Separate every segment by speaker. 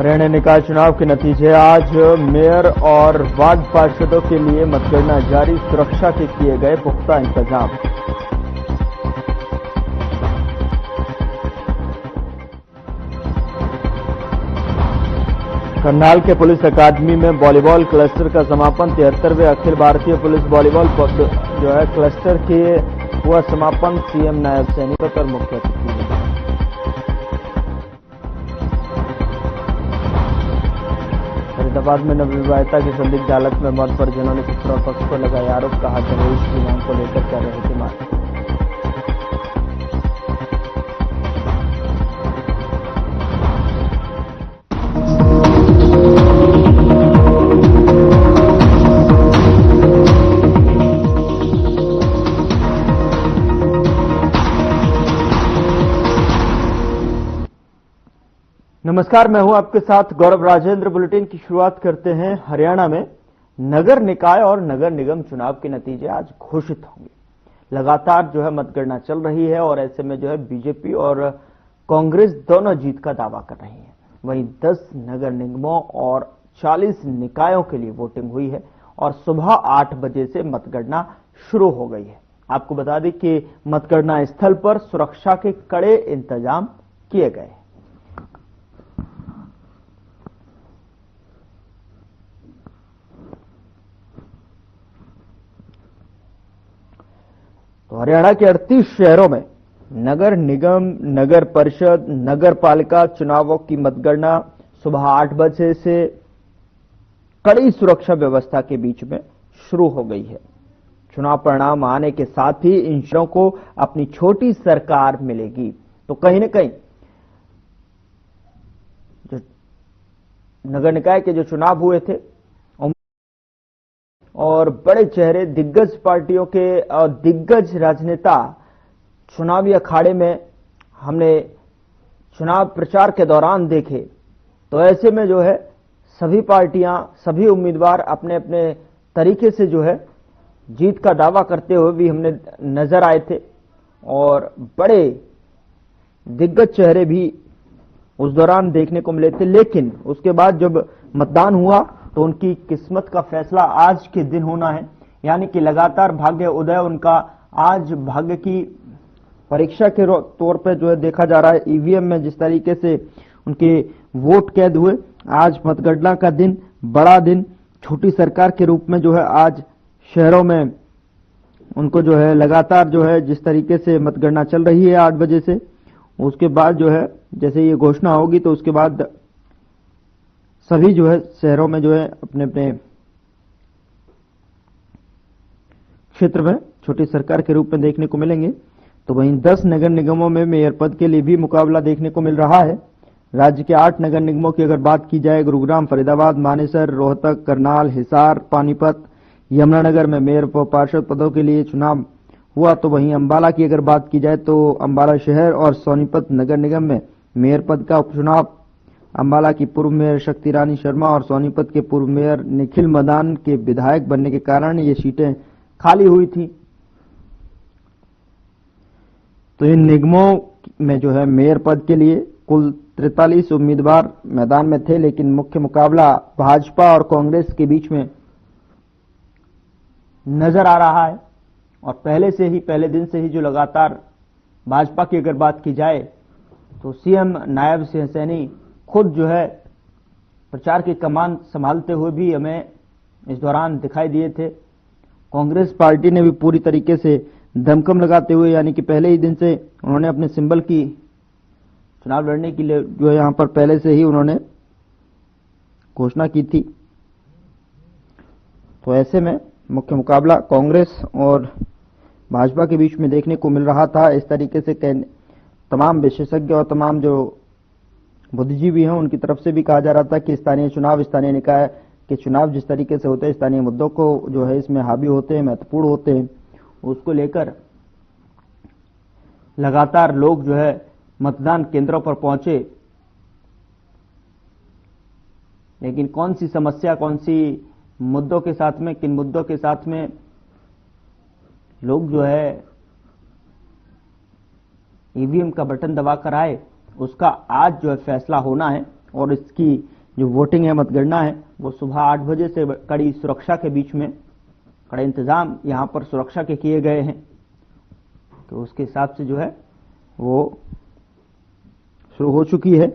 Speaker 1: हरियाणा निकाय चुनाव के नतीजे आज मेयर और वार्ड पार्षदों के लिए मतगणना जारी, सुरक्षा के किए गए पुख्ता इंतजाम। करनाल के पुलिस अकादमी में वॉलीबॉल क्लस्टर का समापन। 73वें Akhil Bharatiya police volleyball cluster के हुआ समापन। सीएम नायब सैनिकों पर मुख्य अतिथि। फरीदाबाद में नवविवाहिता की संदिग्ध हालत में मौत पर जिन्होंने ससुराल पक्ष को लगाया आरोप, कहा दहेज की मांग को लेकर कर रहे थे मार। नमस्कार, मैं हूं आपके साथ गौरव राजेंद्र। बुलेटिन की शुरुआत करते हैं। हरियाणा में नगर निकाय और नगर निगम चुनाव के नतीजे आज घोषित होंगे। लगातार जो है मतगणना चल रही है और ऐसे में जो है बीजेपी और कांग्रेस दोनों जीत का दावा कर रही है। वहीं 10 नगर निगमों और 40 निकायों के लिए वोटिंग हुई है और सुबह 8 बजे से मतगणना शुरू हो गई है। आपको बता दें कि मतगणना स्थल पर सुरक्षा के कड़े इंतजाम किए गए हैं। तो हरियाणा के 38 शहरों में नगर निगम, नगर परिषद, नगर पालिका चुनावों की मतगणना सुबह 8 बजे से कड़ी सुरक्षा व्यवस्था के बीच में शुरू हो गई है। चुनाव परिणाम आने के साथ ही इन शहरों को अपनी छोटी सरकार मिलेगी। तो कहीं न कहीं जो नगर निकाय के जो चुनाव हुए थे और बड़े चेहरे, दिग्गज पार्टियों के और दिग्गज राजनेता चुनावी अखाड़े में हमने चुनाव प्रचार के दौरान देखे, तो ऐसे में जो है सभी पार्टियां, सभी उम्मीदवार अपने अपने तरीके से जो है जीत का दावा करते हुए भी हमने नजर आए थे और बड़े दिग्गज चेहरे भी उस दौरान देखने को मिले थे। लेकिन उसके बाद जब मतदान हुआ तो उनकी किस्मत का फैसला आज के दिन होना है, यानी कि लगातार भाग्य उदय उनका आज भाग्य की परीक्षा के तौर पे जो है देखा जा रहा है। ईवीएम में जिस तरीके से उनके वोट कैद हुए, आज मतगणना का दिन, बड़ा दिन, छोटी सरकार के रूप में जो है आज शहरों में उनको जो है लगातार जो है जिस तरीके से मतगणना चल रही है 8 बजे से, उसके बाद जो है जैसे ये घोषणा होगी तो उसके बाद सभी जो है शहरों में जो है अपने अपने क्षेत्र में छोटी सरकार के रूप में देखने को मिलेंगे। तो वहीं 10 नगर निगमों में मेयर पद के लिए भी मुकाबला देखने को मिल रहा है। राज्य के 8 नगर निगमों की अगर बात की जाए, गुरुग्राम, फरीदाबाद, मानेसर, रोहतक, करनाल, हिसार, पानीपत, यमुनानगर में मेयर व पार्षद पदों के लिए चुनाव हुआ। तो वहीं अंबाला की अगर बात की जाए तो अंबाला शहर और सोनीपत नगर निगम में मेयर पद का उपचुनाव अंबाला की पूर्व मेयर शक्ति रानी शर्मा और सोनीपत के पूर्व मेयर निखिल मदान के विधायक बनने के कारण ये सीटें खाली हुई थी। तो इन निगमों में जो है मेयर पद के लिए कुल 43 उम्मीदवार मैदान में थे, लेकिन मुख्य मुकाबला भाजपा और कांग्रेस के बीच में नजर आ रहा है। और पहले दिन से ही जो लगातार भाजपा की अगर बात की जाए तो सीएम नायब सैनी खुद जो है प्रचार की कमान संभालते हुए भी हमें इस दौरान दिखाई दिए थे। कांग्रेस पार्टी ने भी पूरी तरीके से दमखम लगाते हुए, यानी कि पहले ही दिन से उन्होंने अपने सिंबल की चुनाव लड़ने के लिए जो है यहां पर पहले से ही उन्होंने घोषणा की थी। तो ऐसे में मुख्य मुकाबला कांग्रेस और भाजपा के बीच में देखने को मिल रहा था। इस तरीके से तमाम विशेषज्ञ और तमाम जो बुद्धिजीवी हैं उनकी तरफ से भी कहा जा रहा था कि स्थानीय चुनाव, स्थानीय निकाय के चुनाव जिस तरीके से होते हैं, स्थानीय मुद्दों को जो है इसमें हावी होते हैं, महत्वपूर्ण होते हैं, उसको लेकर लगातार लोग जो है मतदान केंद्रों पर पहुंचे। लेकिन कौन सी समस्या, कौन सी मुद्दों के साथ में, किन मुद्दों के साथ में लोग जो है ईवीएम का बटन दबाकर आए, उसका आज जो है फैसला होना है और इसकी जो वोटिंग है, मतगणना है, वो सुबह 8 बजे से कड़ी सुरक्षा के बीच में, कड़े इंतजाम यहां पर सुरक्षा के किए गए हैं, तो उसके हिसाब से जो है वो शुरू हो चुकी है।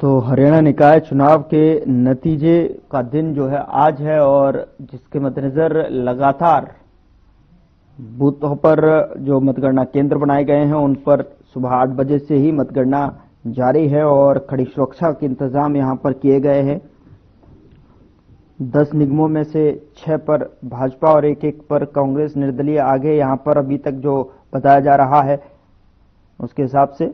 Speaker 1: तो हरियाणा निकाय चुनाव के नतीजे का दिन जो है आज है, और जिसके मद्देनजर लगातार बूथों पर जो मतगणना केंद्र बनाए गए हैं उन पर सुबह 8 बजे से ही मतगणना जारी है और कड़ी सुरक्षा के इंतजाम यहां पर किए गए हैं। 10 निगमों में से 6 पर भाजपा और एक पर कांग्रेस निर्दलीय आगे यहां पर अभी तक जो बताया जा रहा है उसके हिसाब से।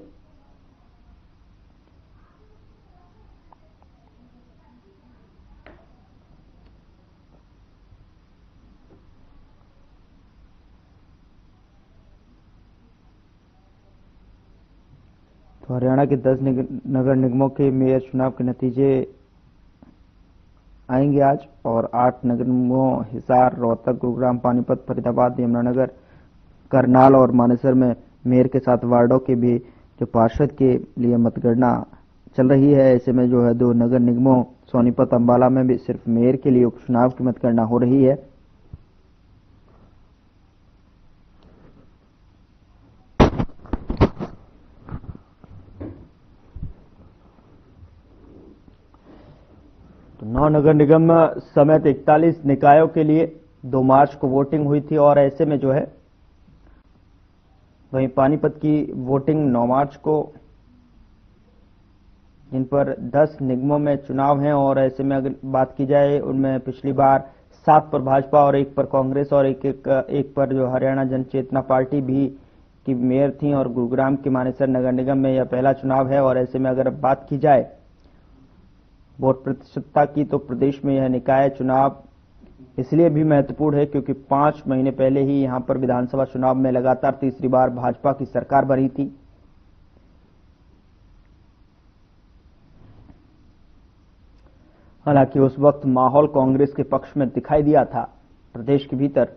Speaker 1: तो हरियाणा के 10 नगर निगमों के मेयर चुनाव के नतीजे आएंगे आज, और 8 नगर निगमों हिसार, रोहतक, गुरुग्राम, पानीपत, फरीदाबाद, यमुनानगर, करनाल और मानेसर में मेयर के साथ वार्डों के भी जो पार्षद के लिए मतगणना चल रही है। ऐसे में जो है 2 नगर निगमों सोनीपत, अंबाला में भी सिर्फ मेयर के लिए उपचुनाव की मतगणना हो रही है। तो 9 नगर निगम समेत 41 निकायों के लिए 2 मार्च को वोटिंग हुई थी, और ऐसे में जो है वहीं पानीपत की वोटिंग 9 मार्च को, जिन पर 10 निगमों में चुनाव हैं, और ऐसे में अगर बात की जाए उनमें पिछली बार 7 पर भाजपा और 1 पर कांग्रेस और एक पर जो हरियाणा जन चेतना पार्टी भी की मेयर थी, और गुरुग्राम के मानेसर नगर निगम में यह पहला चुनाव है। और ऐसे में अगर बात की जाए वोट प्रतिशतता की, तो प्रदेश में यह निकाय चुनाव इसलिए भी महत्वपूर्ण है क्योंकि 5 महीने पहले ही यहां पर विधानसभा चुनाव में लगातार तीसरी बार भाजपा की सरकार बनी थी। हालांकि उस वक्त माहौल कांग्रेस के पक्ष में दिखाई दिया था प्रदेश के भीतर,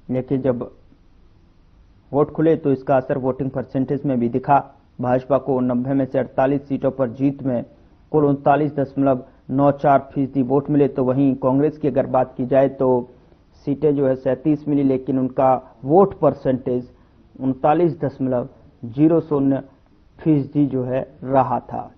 Speaker 1: लेकिन जब वोट खुले तो इसका असर वोटिंग परसेंटेज में भी दिखा। भाजपा को 90 में से 48 सीटों पर जीत में कुल 39.94% वोट मिले, तो वहीं कांग्रेस की अगर बात की जाए तो सीटें जो है 37 मिली, लेकिन उनका वोट परसेंटेज 39.00% जो है रहा था।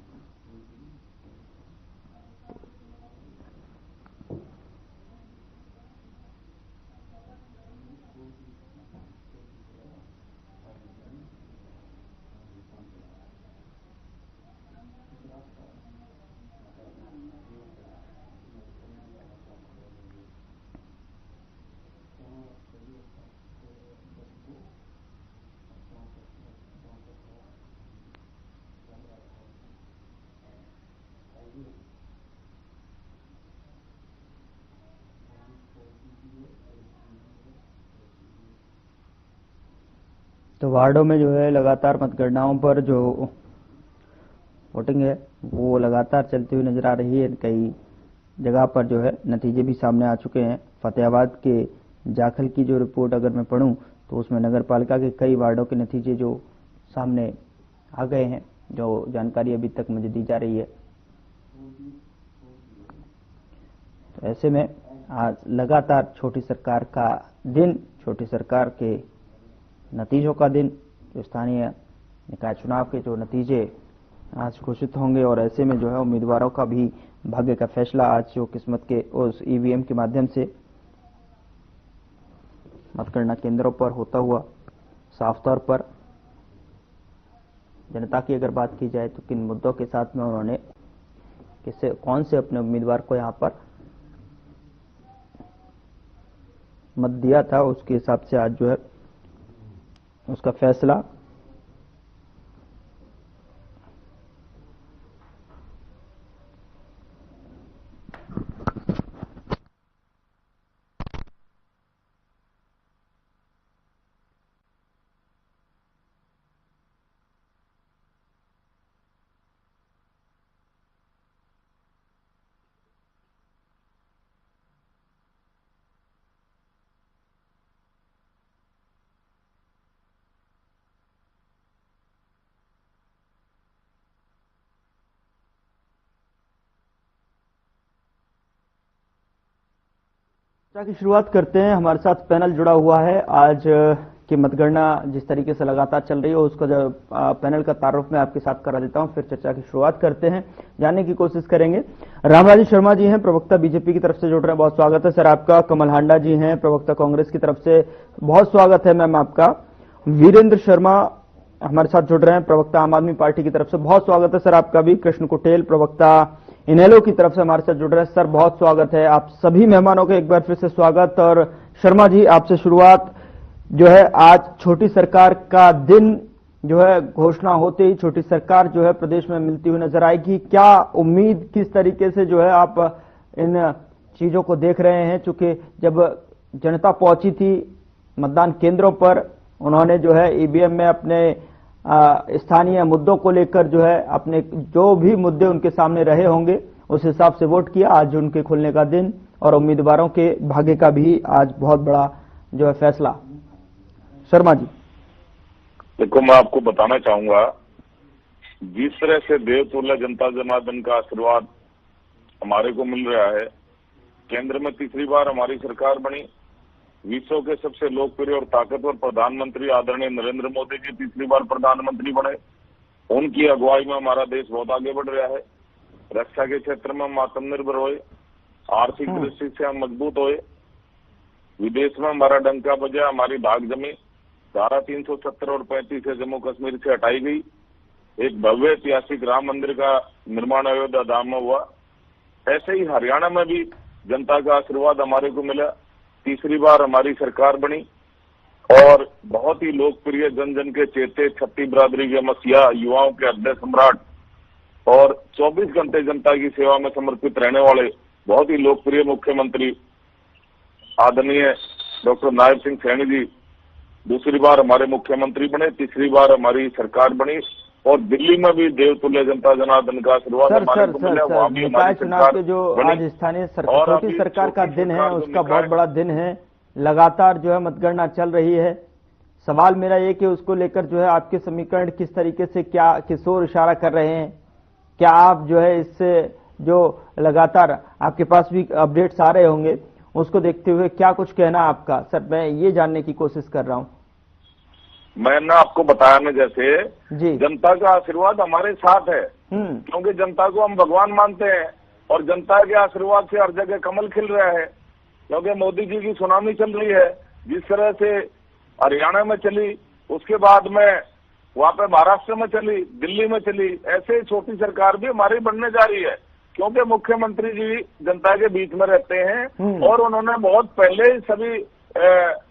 Speaker 1: तो वार्डों में जो है लगातार मतगणनाओं पर जो वोटिंग है वो लगातार चलती हुई नजर आ रही है। कई जगह पर जो है नतीजे भी सामने आ चुके हैं। फतेहाबाद के जाखल की जो रिपोर्ट अगर मैं पढ़ूं तो उसमें नगर पालिका के कई वार्डों के नतीजे जो सामने आ गए हैं, जो जानकारी अभी तक मुझे दी जा रही है। तो ऐसे में आज लगातार छोटी सरकार का दिन, छोटी सरकार के नतीजों का दिन, जो स्थानीय निकाय चुनाव के जो नतीजे आज घोषित होंगे, और ऐसे में जो है उम्मीदवारों का भी भाग्य का फैसला आज जो किस्मत के उस ईवीएम के माध्यम से मतगणना केंद्रों पर होता हुआ साफ तौर पर। जनता की अगर बात की जाए तो किन मुद्दों के साथ में उन्होंने कौन से अपने उम्मीदवार को यहां पर मत दिया था उसके हिसाब से आज जो है उसका फैसला की शुरुआत करते हैं। हमारे साथ पैनल जुड़ा हुआ है। आज की मतगणना जिस तरीके से लगातार चल रही है उसका जो पैनल का तारुफ मैं आपके साथ करा देता हूं, फिर चर्चा की शुरुआत करते हैं, जानने की कोशिश करेंगे। रामराज शर्मा जी हैं, प्रवक्ता बीजेपी की तरफ से जुड़ रहे हैं, बहुत स्वागत है सर आपका। कमल हांडा जी हैं, प्रवक्ता कांग्रेस की तरफ से, बहुत स्वागत है मैम आपका। वीरेंद्र शर्मा हमारे साथ जुड़ रहे हैं, प्रवक्ता आम आदमी पार्टी की तरफ से, बहुत स्वागत है सर आपका भी। कृष्ण कुटेल प्रवक्ता इनेलो की तरफ से हमारे साथ जुड़ रहे हैं, सर बहुत स्वागत है। आप सभी मेहमानों का एक बार फिर से स्वागत। और शर्मा जी आपसे शुरुआत जो है, आज छोटी सरकार का दिन जो है घोषणा होते ही छोटी सरकार जो है प्रदेश में मिलती हुई नजर आएगी। क्या उम्मीद, किस तरीके से जो है आप इन चीजों को देख रहे हैं? चूंकि जब जनता पहुंची थी मतदान केंद्रों पर, उन्होंने जो है ईवीएम में अपने स्थानीय मुद्दों को लेकर जो है अपने जो भी मुद्दे उनके सामने रहे होंगे उस हिसाब से वोट किया। आज उनके खुलने का दिन और उम्मीदवारों के भाग्य का भी आज बहुत बड़ा जो है फैसला। शर्मा जी
Speaker 2: देखो, मैं आपको बताना चाहूंगा, जिस तरह से देवतुल्य जनता जनार्दन का आशीर्वाद हमारे को मिल रहा है, केंद्र में तीसरी बार हमारी सरकार बनी, विश्व के सबसे लोकप्रिय और ताकतवर प्रधानमंत्री आदरणीय नरेंद्र मोदी जी तीसरी बार प्रधानमंत्री बने, उनकी अगुवाई में हमारा देश बहुत आगे बढ़ रहा है। रक्षा के क्षेत्र में हम आत्मनिर्भर हुए, आर्थिक दृष्टि से हम मजबूत हुए, विदेश में हमारा डंका बजा, हमारी भाग जमी, धारा 370 और 35 से जम्मू कश्मीर से हटाई गई, एक भव्य ऐतिहासिक राम मंदिर का निर्माण अयोध्या धाम में हुआ। ऐसे ही हरियाणा में भी जनता का आशीर्वाद हमारे को मिला, तीसरी बार हमारी सरकार बनी और बहुत ही लोकप्रिय, जन जन के चेते, छत्ती बिरादरी के मसीहा, युवाओं के हृदय सम्राट और 24 घंटे जनता की सेवा में समर्पित रहने वाले बहुत ही लोकप्रिय मुख्यमंत्री आदरणीय डॉक्टर नायब सिंह सैनी जी दूसरी बार हमारे मुख्यमंत्री बने, तीसरी बार हमारी सरकार बनी और दिल्ली में भी देवतुल्य जनता जनार्दन का आशीर्वाद हमारे को मिला। वहां भी हमारी
Speaker 1: चुनाव के जो आज स्थानीय छोटी सरकार का दिन है उसका बहुत बड़ा दिन है, लगातार जो है मतगणना चल रही है। सवाल मेरा ये कि उसको लेकर जो है आपके समीकरण किस तरीके से, क्या किस ओर इशारा कर रहे हैं? क्या आप जो है इससे जो लगातार आपके पास भी अपडेट्स आ रहे होंगे उसको देखते हुए क्या कुछ कहना आपका? सर मैं ये जानने की कोशिश कर रहा हूं।
Speaker 2: मैंने आपको बताया ना, जैसे जनता का आशीर्वाद हमारे साथ है, क्योंकि जनता को हम भगवान मानते हैं और जनता के आशीर्वाद से हर जगह कमल खिल रहा है, क्योंकि मोदी जी की सुनामी चल रही है। जिस तरह से हरियाणा में चली, उसके बाद में वहां पे महाराष्ट्र में चली, दिल्ली में चली, ऐसे छोटी सरकार भी हमारी बनने जा रही है, क्योंकि मुख्यमंत्री जी जनता के बीच में रहते हैं और उन्होंने बहुत पहले ही सभी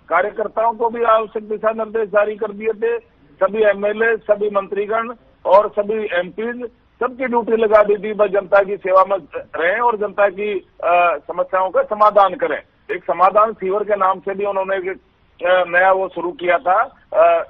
Speaker 2: कार्यकर्ताओं को भी आवश्यक दिशा निर्देश जारी कर दिए थे। सभी एमएलए, सभी मंत्रीगण और सभी एमपीज सबकी ड्यूटी लगा दी थी, बस जनता की सेवा में रहें और जनता की समस्याओं का समाधान करें। एक समाधान सीवर के नाम से भी उन्होंने नया वो शुरू किया था।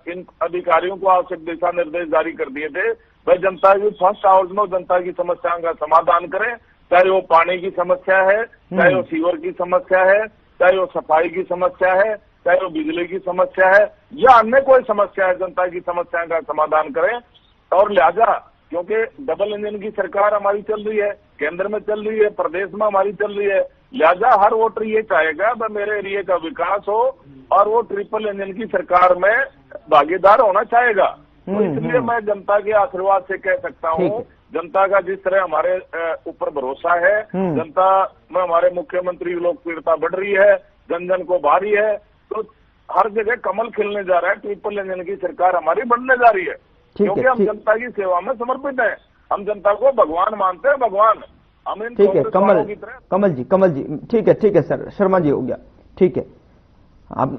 Speaker 2: इन अधिकारियों को आवश्यक दिशा निर्देश जारी कर दिए थे, वह जनता की फर्स्ट आवर्स में जनता की समस्याओं का समाधान करें, चाहे वो पानी की समस्या है, चाहे वो सीवर की समस्या है, चाहे वो सफाई की समस्या है, चाहे वो बिजली की समस्या है या अन्य कोई समस्या है, जनता की समस्याओं का समाधान करें। और लिहाजा क्योंकि डबल इंजन की सरकार हमारी चल रही है, केंद्र में चल रही है, प्रदेश में हमारी चल रही है, लिहाजा हर वोटर ये चाहेगा कि मेरे एरिया का विकास हो और वो ट्रिपल इंजन की सरकार में भागीदार होना चाहेगा। तो इसलिए मैं जनता के आशीर्वाद से कह सकता हूँ, जनता का जिस तरह हमारे ऊपर भरोसा है, जनता में हमारे मुख्यमंत्री लोकप्रियता बढ़ रही है, जन जन को भारी है, तो हर जगह कमल खिलने जा रहा है। ट्रिपल इंजन की सरकार हमारी बनने जा रही है, क्योंकि हम जनता की सेवा में समर्पित हैं। हम जनता को भगवान मानते हैं, भगवान। हम इन
Speaker 1: ठीक है कमल जी, ठीक है सर, शर्मा जी हो गया, ठीक है। आप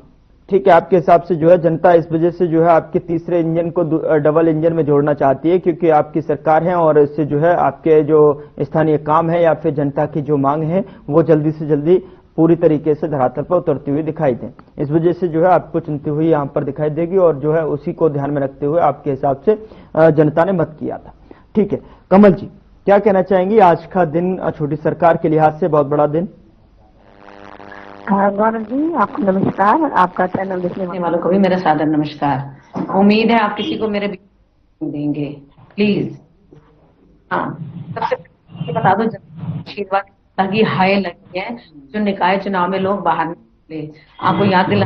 Speaker 1: ठीक है, आपके हिसाब से जो है जनता इस वजह से जो है आपके तीसरे इंजन को डबल इंजन में जोड़ना चाहती है, क्योंकि आपकी सरकार है और इससे जो है आपके जो स्थानीय काम है या फिर जनता की जो मांग है वो जल्दी से जल्दी पूरी तरीके से धरातल पर उतरती हुई दिखाई दें। इस वजह से जो है आपको चुनती हुई यहाँ पर दिखाई देगी और जो है उसी को ध्यान में रखते हुए आपके हिसाब से जनता ने मत किया था। ठीक है, कमल जी क्या कहना चाहेंगी? आज का दिन छोटी सरकार के लिहाज से बहुत बड़ा दिन।
Speaker 3: गौरव जी आपको नमस्कार, आपका चैनल देखने वालों को भी मेरा सादर नमस्कार। उम्मीद है आप किसी को मेरे देंगे प्लीज। हाँ, सबसे पहले बता दो आशीर्वाद ताकि हाय लगी है जो निकाय चुनाव में लोग बाहर निकले। आपको याद दिला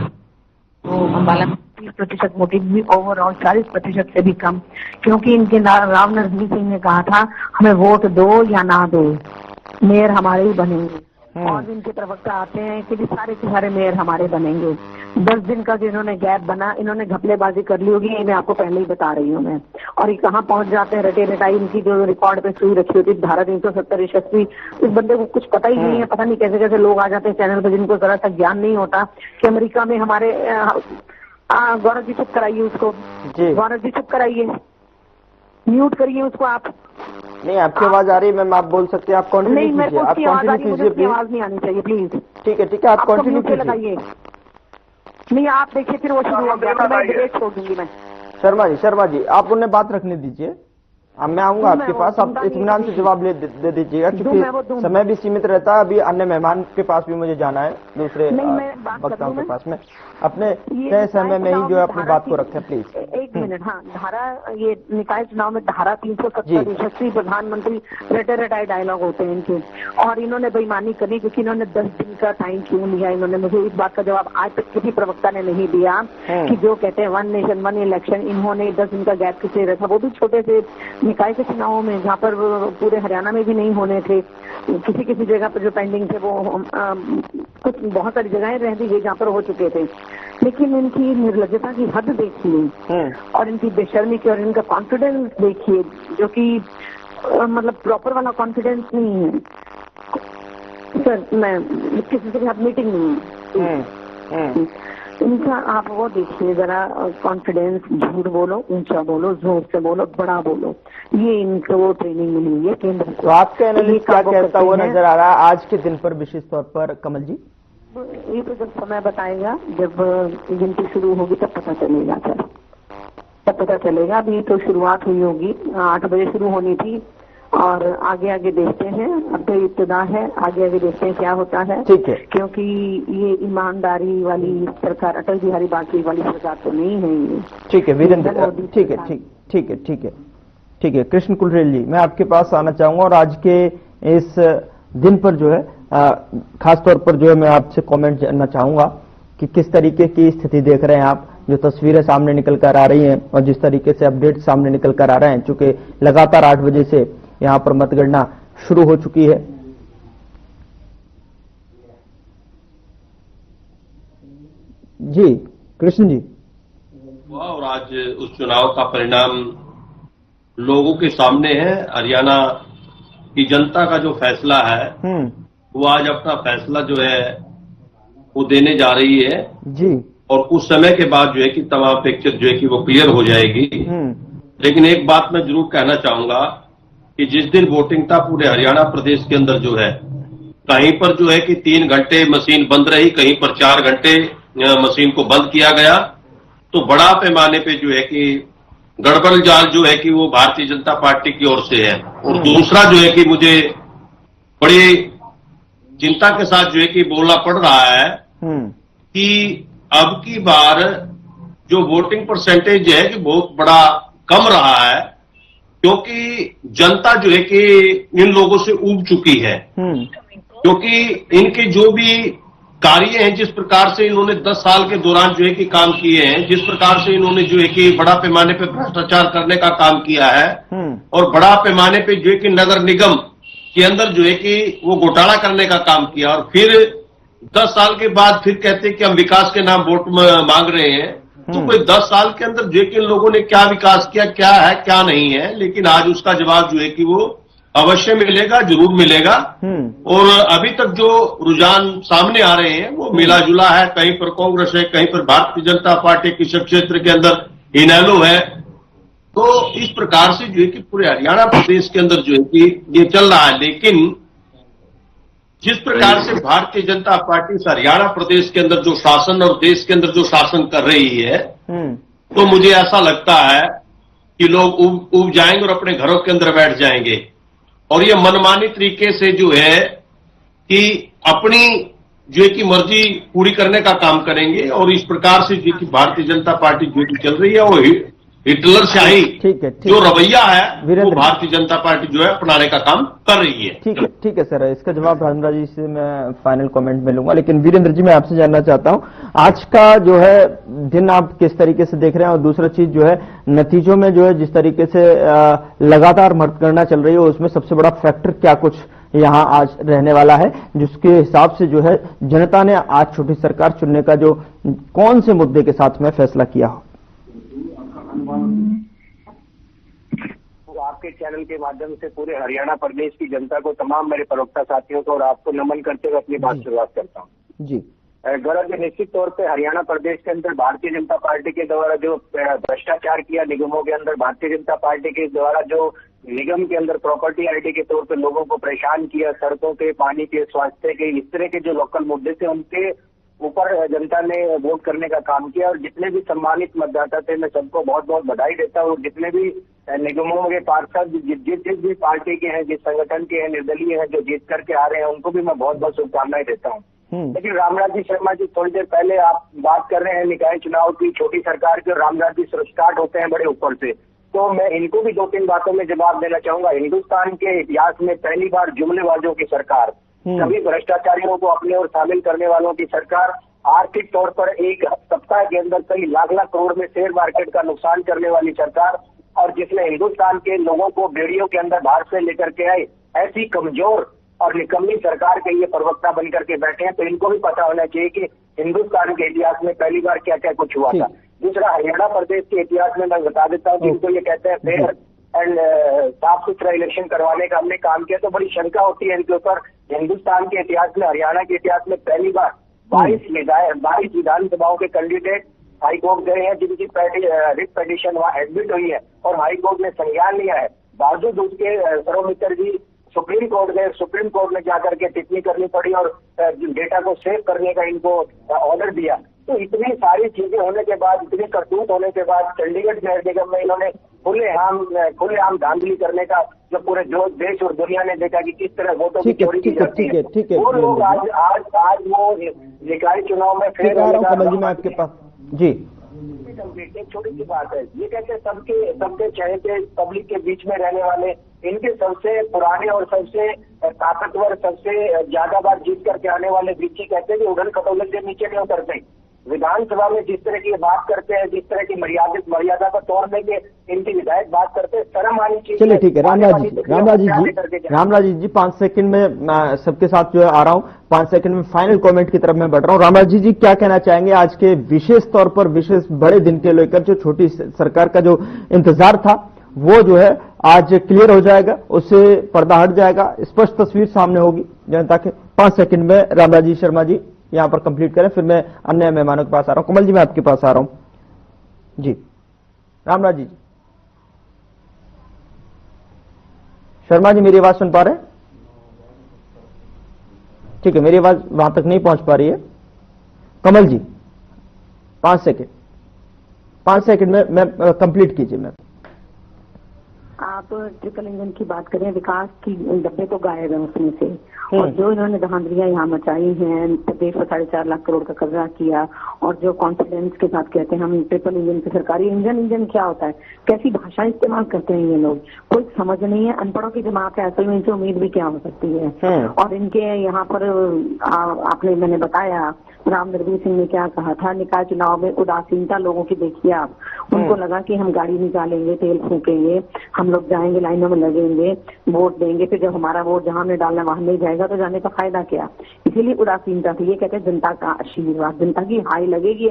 Speaker 3: वो अम्बाला 30% वोटिंग भी ओवरऑल 40% से भी कम, क्योंकि इनके राव नरसिंह सिंह ने कहा था हमें वोट दो या ना दो, मेयर हमारे ही बनेंगे। और इनके प्रवक्ता आते हैं कि सारे के सारे मेयर हमारे बनेंगे। 10 दिन का जिन्होंने गैप बना, इन्होंने घपलेबाजी कर ली होगी, ये मैं आपको पहले ही बता रही हूँ मैं। और ये कहाँ पहुंच जाते हैं, रटे रटाई इनकी जो रिकॉर्ड पे सुई रखी होती धारा 370 यशस्वी, इस बंदे को कुछ पता ही नहीं है। पता नहीं कैसे कैसे लोग आ जाते हैं चैनल पर जिनको जरा सा ज्ञान नहीं होता कि अमेरिका में हमारे गौरव जी चुप कराइए उसको, गौरव जी चुप कराइए, म्यूट करिए उसको आप।
Speaker 1: नहीं, आपकी आवाज आ रही है मैम, आप बोल सकते हैं, आप कंटिन्यू कीजिए, आप कंटिन्यू कीजिए प्लीज।
Speaker 3: आवाज नहीं आनी चाहिए प्लीज।
Speaker 1: ठीक है ठीक है, आप कंटिन्यू कीजिए।
Speaker 3: नहीं आप देखिए फिर वो शुरू हो गया, मैं डिबेट छोड़ दूंगी मैं।
Speaker 1: शर्मा जी आप उन्हें बात रखने दीजिए, अब मैं आऊंगा आपके पास, आप इत्मीनान से जवाब दे दीजिएगा, क्योंकि समय भी सीमित रहता है। अभी अन्य मेहमान के पास भी मुझे जाना है, दूसरे वक्ताओं के पास में। अपने तय समय में ही जो है अपनी बात को रखें प्लीज।
Speaker 3: एक मिनट। हाँ, धारा ये निकाय चुनाव में धारा 370 यशस्वी प्रधानमंत्री रटे रटाए डायलॉग होते हैं इनके, और इन्होंने बेईमानी करी क्योंकि इन्होंने 10 दिन का टाइम क्यों लिया। इन्होंने मुझे इस बात का जवाब आज तक किसी प्रवक्ता ने नहीं दिया कि जो कहते हैं 1 नेशन 1 इलेक्शन, इन्होंने 10 दिन का गैप किसे रखा, वो भी छोटे से निकाय के चुनावों में जहाँ पर पूरे हरियाणा में भी नहीं होने थे। किसी किसी जगह पर जो पेंडिंग थे वो कुछ बहुत सारी जगहें रह दी गई जहाँ पर हो चुके थे। लेकिन इनकी निर्लज्जता की हद देखिए और इनकी बेशर्मी की और इनका कॉन्फिडेंस देखिए, जो कि मतलब प्रॉपर वाला कॉन्फिडेंस नहीं है। सर मैं किसी के साथ मीटिंग नहीं है इनका, आप वो देखिए जरा, कॉन्फिडेंस, झूठ बोलो, ऊंचा बोलो, जोर से बोलो, बड़ा बोलो, ये इनको वो ट्रेनिंग मिली हुई है केंद्र।
Speaker 1: तो आपका एनालिस्ट क्या कहता हुआ नजर आ रहा है आज के दिन पर विशेष तौर पर कमल जी?
Speaker 3: ये तो जब समय बताएगा, जब गिनती शुरू होगी तब पता चलेगा सर, तब पता चलेगा। अभी तो शुरुआत हुई होगी, 8 बजे शुरू होनी थी और आगे आगे देखते हैं, अब तो इब्तिदा है, आगे आगे देखते हैं क्या होता है।
Speaker 1: ठीक है,
Speaker 3: क्योंकि ये ईमानदारी वाली सरकार, अटल बिहारी वाजपेयी वाली सरकार तो नहीं है ये।
Speaker 1: ठीक है वीरेंद्र, ठीक है ठीक है ठीक है ठीक है। कृष्ण कुलरेल जी मैं आपके पास आना चाहूंगा और आज के इस दिन पर जो है खास तौर पर जो है मैं आपसे कमेंट जानना चाहूंगा कि किस तरीके की स्थिति देख रहे हैं आप, जो तस्वीरें सामने निकल कर आ रही हैं और जिस तरीके से अपडेट सामने निकल कर आ रहे हैं, चूंकि लगातार 8 बजे से यहाँ पर मतगणना शुरू हो चुकी है। जी कृष्ण जी।
Speaker 4: और आज उस चुनाव का परिणाम लोगों के सामने है। हरियाणा की जनता का जो फैसला है वो आज अपना फैसला जो है वो देने जा रही है
Speaker 1: जी, और
Speaker 4: कुछ समय के बाद जो है कि तमाम पिक्चर जो है कि वो क्लियर हो जाएगी। लेकिन एक बात मैं जरूर कहना चाहूंगा कि जिस दिन वोटिंग था पूरे हरियाणा प्रदेश के अंदर जो है, कहीं पर जो है कि 3 घंटे मशीन बंद रही, कहीं पर 4 घंटे मशीन को बंद किया गया, तो बड़ा पैमाने पे जो है कि गड़बड़ जाल जो है कि वो भारतीय जनता पार्टी की ओर से है। और दूसरा जो है कि मुझे बड़ी चिंता के साथ जो है कि बोलना पड़ रहा है कि अब की बार जो वोटिंग परसेंटेज है कि बहुत बड़ा कम रहा है, क्योंकि जनता जो है कि इन लोगों से ऊब चुकी है। क्योंकि इनके जो भी कार्य हैं, जिस प्रकार से इन्होंने 10 साल के दौरान जो है कि काम किए हैं, जिस प्रकार से इन्होंने जो है कि बड़ा पैमाने पे भ्रष्टाचार करने का काम किया है और बड़ा पैमाने पे जो है कि नगर निगम के अंदर जो है कि वो घोटाला करने का काम किया, और फिर 10 साल के बाद फिर कहते हैं कि हम विकास के नाम वोट मांग रहे हैं। तो कोई 10 साल के अंदर जो है कि इन लोगों ने क्या विकास किया, क्या है क्या नहीं है, लेकिन आज उसका जवाब जो है कि वो अवश्य मिलेगा, जरूर मिलेगा। और अभी तक जो रुझान सामने आ रहे हैं वो मिला जुला है। कहीं पर कांग्रेस है, कहीं पर भारतीय जनता पार्टी किसी क्षेत्र के अंदर इनेलो है। तो इस प्रकार से जो है कि पूरे हरियाणा प्रदेश के अंदर जो है कि ये चल रहा है। लेकिन जिस प्रकार से भारतीय जनता पार्टी हरियाणा प्रदेश के अंदर जो शासन और देश के अंदर जो शासन कर रही है, तो मुझे ऐसा लगता है कि लोग उब जाएंगे और अपने घरों के अंदर बैठ जाएंगे। और ये मनमानी तरीके से जो है कि अपनी जो है कि मर्जी पूरी करने का काम करेंगे। और इस प्रकार से जो कि भारतीय जनता पार्टी जो कि चल रही है वो हिटलर शाही जो रवैया है वो भारतीय जनता पार्टी जो है अपनाने का काम कर रही है।
Speaker 1: ठीक है सर, इसका जवाब रामराज जी से मैं फाइनल कमेंट में लूंगा। लेकिन वीरेंद्र जी, मैं आपसे जानना चाहता हूं आज का जो है दिन आप किस तरीके से देख रहे हैं, और दूसरा चीज जो है नतीजों में जो है जिस तरीके से लगातार मतगणना चल रही है उसमें सबसे बड़ा फैक्टर क्या कुछ यहां आज रहने वाला है, जिसके हिसाब से जो है जनता ने आज छोटी सरकार चुनने का जो कौन से मुद्दे के साथ में फैसला किया हो?
Speaker 5: तो आपके चैनल के माध्यम से पूरे हरियाणा प्रदेश की जनता को, तमाम मेरे प्रवक्ता साथियों को और आपको नमन करते हुए अपनी बात शुरुआत करता हूँ।
Speaker 1: जी,
Speaker 5: गलत निश्चित तौर पे हरियाणा प्रदेश के अंदर भारतीय जनता पार्टी के द्वारा जो भ्रष्टाचार किया निगमों के अंदर, भारतीय जनता पार्टी के द्वारा जो निगम के अंदर प्रॉपर्टी आईडी के तौर पे लोगों को परेशान किया, सड़कों के, पानी के, स्वास्थ्य के, इस तरह के जो लोकल मुद्दे थे उनके ऊपर जनता ने वोट करने का काम किया। और जितने भी सम्मानित मतदाता थे मैं सबको बहुत बहुत बधाई देता हूँ। जितने भी निगमों के पार्षद जिस भी पार्टी के हैं, जिस संगठन के हैं, निर्दलीय हैं, जो जीत करके आ रहे हैं, उनको भी मैं बहुत बहुत शुभकामनाएं देता हूँ। लेकिन रामराज जी शर्मा जी, थोड़ी देर पहले आप बात कर रहे हैं निकाय चुनाव की, छोटी सरकार के, और रामराज जी स्टार्ट होते हैं बड़े ऊपर से, तो मैं इनको भी 2-3 बातों में जवाब देना चाहूंगा। हिंदुस्तान के इतिहास में पहली बार जुमलेबाजों की सरकार, सभी भ्रष्टाचारियों को अपने और शामिल करने वालों की सरकार, आर्थिक तौर पर एक सप्ताह के अंदर कई लाख करोड़ में शेयर मार्केट का नुकसान करने वाली सरकार, और जिसने हिंदुस्तान के लोगों को बेड़ियों के अंदर बाहर से लेकर के आए, ऐसी कमजोर और निकम्मी सरकार के ये प्रवक्ता बन करके बैठे हैं। तो इनको भी पता होना चाहिए कि हिंदुस्तान के इतिहास में पहली बार क्या क्या कुछ हुआ था। दूसरा, हरियाणा प्रदेश के इतिहास में मैं बता देता हूँ कि इनको ये कहते हैं फेयर एंड साफ सुथरा इलेक्शन करवाने का हमने काम किया। तो बड़ी शंका होती है इनके ऊपर। हिंदुस्तान के इतिहास में, हरियाणा के इतिहास में पहली बार 22 विधानसभाओं के कैंडिडेट हाईकोर्ट गए हैं, जिनकी रिट पिटीशन वहां एडमिट हुई है और हाईकोर्ट ने संज्ञान लिया है। बावजूद उसके सरोमित्र जी सुप्रीम कोर्ट गए, सुप्रीम कोर्ट ने जाकर के टिप्पणी करनी पड़ी और डेटा को सेव करने का इनको ऑर्डर दिया। तो इतनी सारी चीजें होने के बाद, इतनी करतूत होने के बाद चंडीगढ़ शहर निगम में इन्होंने खुलेआम धांधली करने का जो पूरे जो देश और दुनिया ने देखा कि किस तरह वोटों की चोरी की जाती है, वो लोग आज वो निकाय चुनाव में फिर
Speaker 1: कमल जी मैं आपके पास जी
Speaker 5: छोटी सी बात है। ये कहते हैं सबके चहेते पब्लिक के बीच में रहने वाले, इनके सबसे पुराने और सबसे ताकतवर, सबसे ज्यादा बार जीत करके आने वाले बीची कहते हैं कि उड़न खटोले से नीचे नहीं उतरते। विधानसभा में जिस तरह की बात करते हैं, जिस तरह की मर्यादा को तोड़ने के इनकी विधायक बात करते हैं, शर्म आनी चाहिए।
Speaker 1: चलिए ठीक है रामराज जी 5 सेकंड में मैं सबके साथ जो है आ रहा हूँ। 5 सेकंड में फाइनल कमेंट की तरफ मैं बढ़ रहा हूँ। रामराज जी क्या कहना चाहेंगे आज के विशेष तौर पर, विशेष बड़े दिन के लेकर जो छोटी सरकार का जो इंतजार था वो जो है आज क्लियर हो जाएगा, उससे पर्दा हट जाएगा, स्पष्ट तस्वीर सामने होगी जनता के। 5 सेकंड में रामराज जी शर्मा जी यहां पर कंप्लीट करें, फिर मैं अन्य मेहमानों के पास आ रहा हूं। कमल जी मैं आपके पास आ रहा हूं जी। रामराज जी, शर्मा जी मेरी आवाज सुन पा रहे हैं? ठीक है, मेरी आवाज वहां तक नहीं पहुंच पा रही है। कमल जी 5 सेकंड में कंप्लीट कीजिए। मैं
Speaker 6: आप ट्रिपल इंजन की बात करें, विकास की डब्बे तो गायब है उसमें से, और जो इन्होंने धांधलियां यहाँ मचाई हैं, प्रदेश पर 4.5 लाख करोड़ का कर्जा किया, और जो कॉन्फिडेंस के साथ कहते हैं हम ट्रिपल इंजन की सरकारी इंजन क्या होता है, कैसी भाषा इस्तेमाल करते हैं ये लोग, कोई समझ नहीं है। अनपढ़ों की जमात है, असल में इनसे उम्मीद भी क्या हो सकती है। और इनके यहाँ पर आपने मैंने बताया राम नरवीर सिंह ने क्या कहा था, निकाय चुनाव में उदासीनता लोगों की देखिए आप। उनको लगा कि हम गाड़ी निकालेंगे, तेल फूकेंगे, हम लोग जाएंगे लाइनों में लगेंगे, वोट देंगे, फिर जब हमारा वोट जहां हमने डालना वहां नहीं जाएगा तो जाने का फायदा क्या। इसीलिए उदासीनता थी। ये कहते हैं जनता का आशीर्वाद, जनता की हाई लगेगी,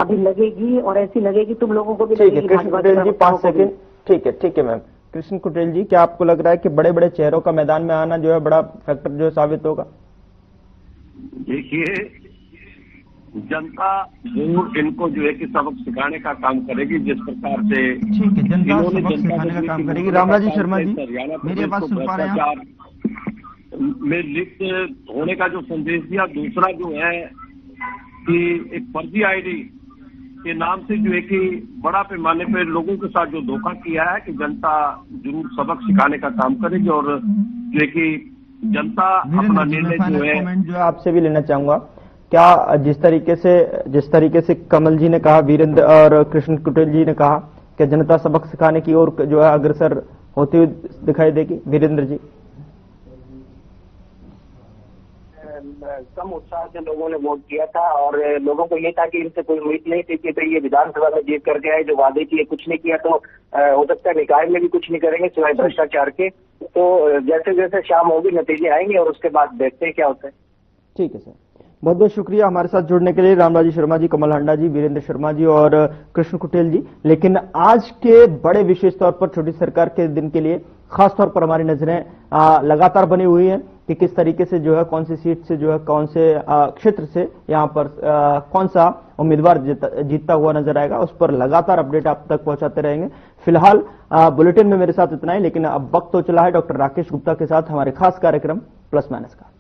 Speaker 6: अभी लगेगी और ऐसी लगेगी तुम लोगों को भी लगेगी।
Speaker 1: 5 सेकंड ठीक है मैम। कृष्ण कुटेल जी, क्या आपको लग रहा है कि बड़े बड़े चेहरों का मैदान में आना जो है बड़ा फैक्टर जो है साबित होगा?
Speaker 4: देखिए, जनता जरूर इनको जो है कि सबक सिखाने का काम करेगी, जिस प्रकार से
Speaker 1: ठीक है, जनता सबक सिखाने का काम करेगी। रामराजी शर्मा जी, मेरी बात सुन पा रहे हैं आप?
Speaker 4: में लिप्त होने का जो संदेश दिया, दूसरा जो है कि एक फर्जी आईडी के नाम से जो है कि बड़ा पैमाने पर लोगों के साथ जो धोखा किया है, कि जनता जरूर सबक सिखाने का काम करेगी और जो है कि जनता अपना निर्णय जो है।
Speaker 1: कमेंट जो है आपसे भी लेना चाहूंगा, क्या जिस तरीके से कमल जी ने कहा, वीरेंद्र और कृष्ण कुटेल जी ने कहा कि जनता सबक सिखाने की ओर जो है अग्रसर होती हुई दिखाई देगी? वीरेंद्र जी,
Speaker 5: कम उत्साह से लोगों ने वोट किया था और लोगों को ये था कि इनसे कोई उम्मीद नहीं थी कि तो ये विधानसभा में जीत करके आए, जो वादे किए कुछ नहीं किया, तो हो सकता है निकाय में भी कुछ नहीं करेंगे सिवाय भ्रष्टाचार के। तो जैसे जैसे शाम होगी नतीजे आएंगे और उसके बाद देखते हैं क्या होता है।
Speaker 1: ठीक है सर, बहुत बहुत शुक्रिया हमारे साथ जुड़ने के लिए, रामराजी शर्मा जी, कमल हांडा जी, वीरेंद्र शर्मा जी और कृष्ण कुटेल जी। लेकिन आज के बड़े विशेष तौर पर छोटी सरकार के दिन के लिए खास तौर पर हमारी नजरें लगातार बनी हुई हैं कि किस तरीके से जो है कौन सी सीट से जो है कौन से क्षेत्र से यहाँ पर कौन सा उम्मीदवार जीतता हुआ नजर आएगा, उस पर लगातार अपडेट आप तक पहुंचाते रहेंगे। फिलहाल बुलेटिन में मेरे साथ इतना ही, लेकिन अब वक्त हो चला है डॉक्टर राकेश गुप्ता के साथ हमारे खास कार्यक्रम प्लस माइनस का।